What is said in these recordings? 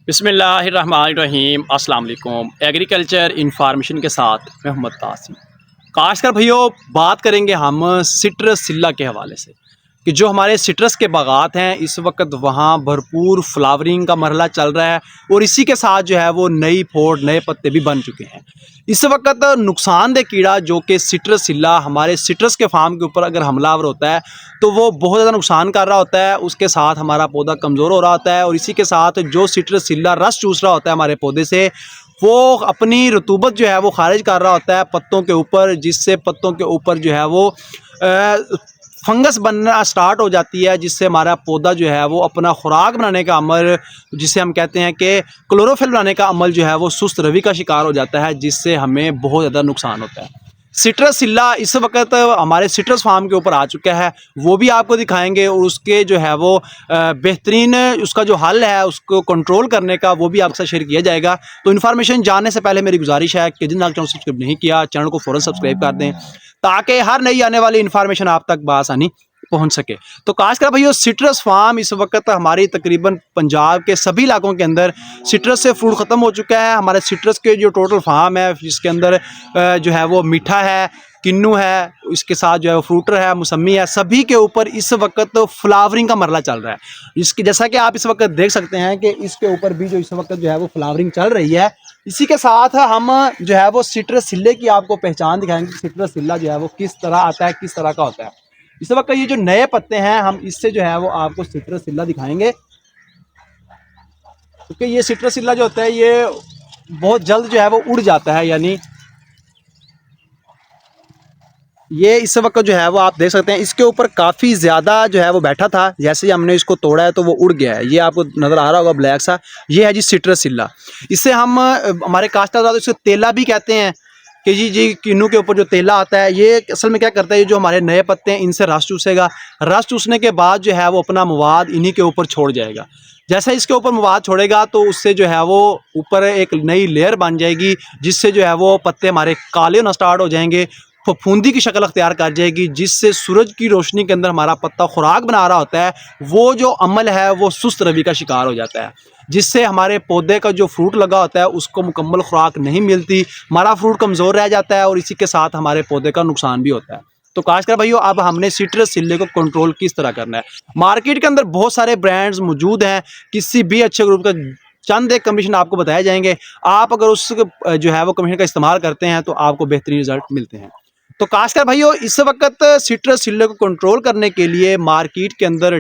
बिस्मिल्लाहिर्रहमानिर्रहीम अस्सलाम वालेकुम। एग्रीकल्चर इन्फॉर्मेशन के साथ मोहम्मद तासिम। काश्तकार भाइयों, बात करेंगे हम सिट्रस सिल्ला के हवाले से कि जो हमारे सिट्रस के बागात हैं इस वक्त वहाँ भरपूर फ्लावरिंग का मरहला चल रहा है और इसी के साथ जो है वो नई फोड़ नए पत्ते भी बन चुके हैं। इस वक्त नुकसानदेह कीड़ा जो कि सिट्रस सिल्ला हमारे सिट्रस के फार्म के ऊपर अगर हमलावर होता है तो वो बहुत ज़्यादा नुकसान कर रहा होता है। उसके साथ हमारा पौधा कमज़ोर हो रहा होता है और इसी के साथ जो सिट्रस सिल्ला रस चूस रहा होता है हमारे पौधे से, वो अपनी रतूबत जो है वो खारिज कर रहा होता है पत्तों के ऊपर, जिससे पत्तों के ऊपर जो है वो फंगस बनना स्टार्ट हो जाती है, जिससे हमारा पौधा जो है वो अपना खुराक बनाने का अमल, जिसे हम कहते हैं कि क्लोरोफिल बनाने का अमल जो है वो सुस्त रवि का शिकार हो जाता है, जिससे हमें बहुत ज़्यादा नुकसान होता है। सिट्रस सिल्ला इस वक्त हमारे सिट्रस फार्म के ऊपर आ चुका है, वो भी आपको दिखाएंगे और उसके जो है वो बेहतरीन उसका जो हल है उसको कंट्रोल करने का वो भी आपके साथ शेयर किया जाएगा। तो इन्फॉर्मेशन जानने से पहले मेरी गुजारिश है कि जिन चैनल सब्सक्राइब नहीं किया चैनल को फ़ौरन सब्सक्राइब कर दें ताकि हर नई आने वाली इन्फॉर्मेशन आप तक बआसानी पहुंच सके। तो खासकर भाइयों, सिट्रस फार्म इस वक्त हमारी तकरीबन पंजाब के सभी इलाकों के अंदर सिट्रस से फ्रूट ख़त्म हो चुका है। हमारे सिट्रस के जो टोटल फार्म है जिसके अंदर जो है वो मीठा है, किन्नू है, इसके साथ जो है फ्रूटर है, मौसमी है, सभी के ऊपर इस वक्त फ्लावरिंग का मरला चल रहा है। इसकी जैसा कि आप इस वक्त देख सकते हैं कि इसके ऊपर भी जो इस वक्त जो है वो फ्लावरिंग चल रही है। इसी के साथ हम जो है वो सिट्रस सिल्ले की आपको पहचान दिखाएंगे। सिट्रस सिल्ला जो है वो किस तरह आता है, किस तरह का होता है। इस वक्त ये जो नए पत्ते हैं हम इससे जो है वो आपको सिट्रस सिल्ला दिखाएंगे, क्योंकि ये सिट्रस सिल्ला जो होता है ये बहुत जल्द जो है वो उड़ जाता है। यानी ये इस वक्त जो है वो आप देख सकते हैं इसके ऊपर काफ़ी ज़्यादा जो है वो बैठा था, जैसे ही हमने इसको तोड़ा है तो वो उड़ गया है। ये आपको नज़र आ रहा होगा ब्लैक सा, ये है जी सिट्रस सिल्ला। इससे हम हमारे काश्तकार इसको तेला भी कहते हैं कि जी किन्नू के ऊपर जो तेला आता है ये असल में क्या करता है, ये जो हमारे नए पत्ते हैं इनसे रस चूसेगा। रस चूसने के बाद जो है वो अपना मवाद इन्हीं के ऊपर छोड़ जाएगा। जैसे इसके ऊपर मवाद छोड़ेगा तो उससे जो है वो ऊपर एक नई लेयर बन जाएगी, जिससे जो है वो पत्ते हमारे काले होना स्टार्ट हो जाएंगे, फफूंदी की शक्ल अख्तियार कर जाएगी, जिससे सूरज की रोशनी के अंदर हमारा पत्ता खुराक बना रहा होता है वो जो अमल है वो सुस्त रवि का शिकार हो जाता है, जिससे हमारे पौधे का जो फ्रूट लगा होता है उसको मुकम्मल खुराक नहीं मिलती, हमारा फ्रूट कमज़ोर रह जाता है और इसी के साथ हमारे पौधे का नुकसान भी होता है। तो खासकर भाइयों, अब हमने सिट्रस सिल्ले को कंट्रोल किस तरह करना है। मार्केट के अंदर बहुत सारे ब्रांड्स मौजूद हैं, किसी भी अच्छे ग्रुप का चंद एक कमीशन आपको बताए जाएंगे। आप अगर उस जो है वो कमीशन का इस्तेमाल करते हैं तो आपको बेहतरीन रिजल्ट मिलते हैं। तो खासकर भाइयों, इस वक्त सिट्रस सिल्ले को कंट्रोल करने के लिए मार्केट के अंदर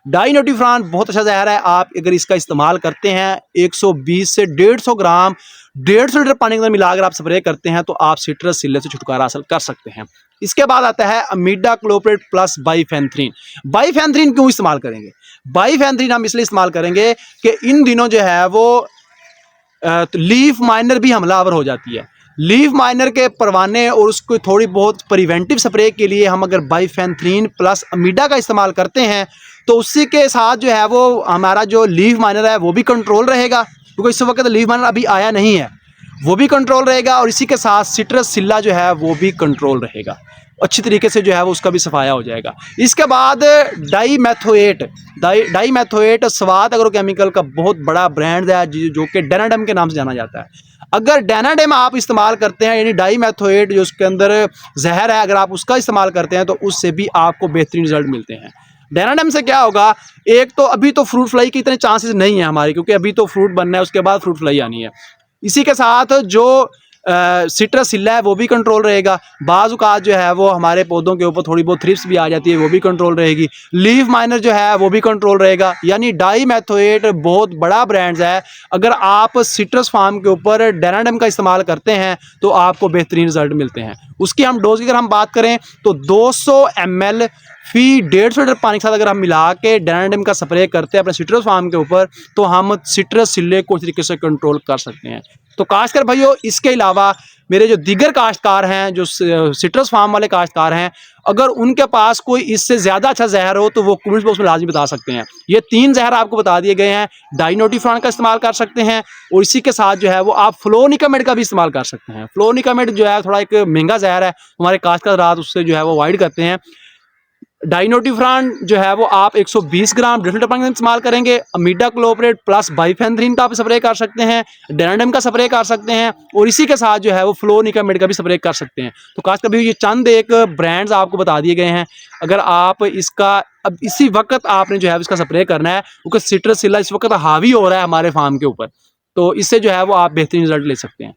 डाइनोटिफ्यूरान बहुत अच्छा जहर है। आप अगर इसका इस्तेमाल करते हैं 120 से 150 ग्राम 150 लीटर पानी के अंदर मिलाकर आप स्प्रे करते हैं तो आप सिट्रस सिल्ले से छुटकारा हासिल कर सकते हैं। इसके बाद आता है अमीडा क्लोप्रेट प्लस बाइफेंथ्रीन। बाइफेंथ्रीन क्यों इस्तेमाल करेंगे? बाइफेंथ्रीन हम इसलिए इस्तेमाल करेंगे कि इन दिनों जो है वो लीफ माइनर भी हमलावर हो जाती है। लीफ माइनर के परवाने और उसको थोड़ी बहुत प्रिवेंटिव स्प्रे के लिए हम अगर बाइफेंथ्रीन प्लस अमीडा का इस्तेमाल करते हैं तो उसी के साथ जो है वो हमारा जो लीफ माइनर है वो भी कंट्रोल रहेगा, क्योंकि इस वक्त लीफ माइनर अभी आया नहीं है, वो भी कंट्रोल रहेगा और इसी के साथ सिट्रस सिल्ला जो है वो भी कंट्रोल रहेगा, अच्छी तरीके से जो है वो उसका भी सफाया हो जाएगा। इसके बाद डाईमेथोएट स्वाद एग्रोकेमिकल का बहुत बड़ा ब्रांड है जो कि डेनाडम के नाम से जाना जाता है। अगर डेनाडम आप इस्तेमाल करते हैं यानी डाईमेथोएट जो उसके अंदर जहर है, अगर आप उसका इस्तेमाल करते हैं तो उससे भी आपको बेहतरीन रिजल्ट मिलते हैं। डेनाडम से क्या होगा, एक तो अभी तो फ्रूट फ्लाई के इतने चांसेस नहीं है हमारे, क्योंकि अभी तो फ्रूट बनना है उसके बाद फ्रूट फ्लाई आनी है। इसी के साथ जो सिट्रस सिल्ला है वो भी कंट्रोल रहेगा। बाज़ औक़ात जो है वो हमारे पौधों के ऊपर थोड़ी बहुत थ्रिप्स भी आ जाती है, वो भी कंट्रोल रहेगी। लीफ माइनर जो है वो भी कंट्रोल रहेगा। यानी डाईमेथोएट बहुत बड़ा ब्रांड है। अगर आप सिट्रस फार्म के ऊपर डेनाडम का इस्तेमाल करते हैं तो आपको बेहतरीन रिजल्ट मिलते हैं। उसकी हम डोज की अगर हम बात करें तो 200 ml फी 150 लीटर पानी के साथ अगर हम मिला के डेनाडम का स्प्रे करते हैं अपने सिट्रस फार्म के ऊपर तो हम सिट्रस सिल्ले को इस तरीके से कंट्रोल कर सकते हैं। तो खासकर भाइयों, इसके अलावा मेरे जो दीगर काश्तकार हैं, जो सिट्रस फार्म वाले काश्तकार हैं, अगर उनके पास कोई इससे ज़्यादा अच्छा जहर हो तो वो कमेंट बॉक्स में लाजमी बता सकते हैं। ये 3 जहर आपको बता दिए गए हैं। डाइनोटिफ्यूरान का इस्तेमाल कर सकते हैं और इसी के साथ जो है वो आप फ्लोनिकामेड का भी इस्तेमाल कर सकते हैं। फ्लोनिकामेड जो है थोड़ा एक महंगा जहर है, हमारे काश्तकार रात उससे जो है वो अवॉइड करते हैं। डाइनोटिफ्रान जो है वो आप 120 ग्राम डिफेंटरपन इस्तेमाल करेंगे। अमीडा क्लोपरेट प्लस बाइफेंथ्रिन का आप स्प्रे कर सकते हैं, डेनाडम का स्प्रे कर सकते हैं और इसी के साथ जो है वो फ्लोनिकामिड का भी स्प्रे कर सकते हैं। तो खास कर ये चंद एक ब्रांड्स आपको बता दिए गए हैं। अगर आप इसका अब इसी वक्त आपने जो है इसका स्प्रे करना है, क्योंकि सिट्रस सिल्ला इस वक्त हावी हो रहा है हमारे फार्म के ऊपर, तो इससे जो है वो आप बेहतरीन रिजल्ट ले सकते हैं।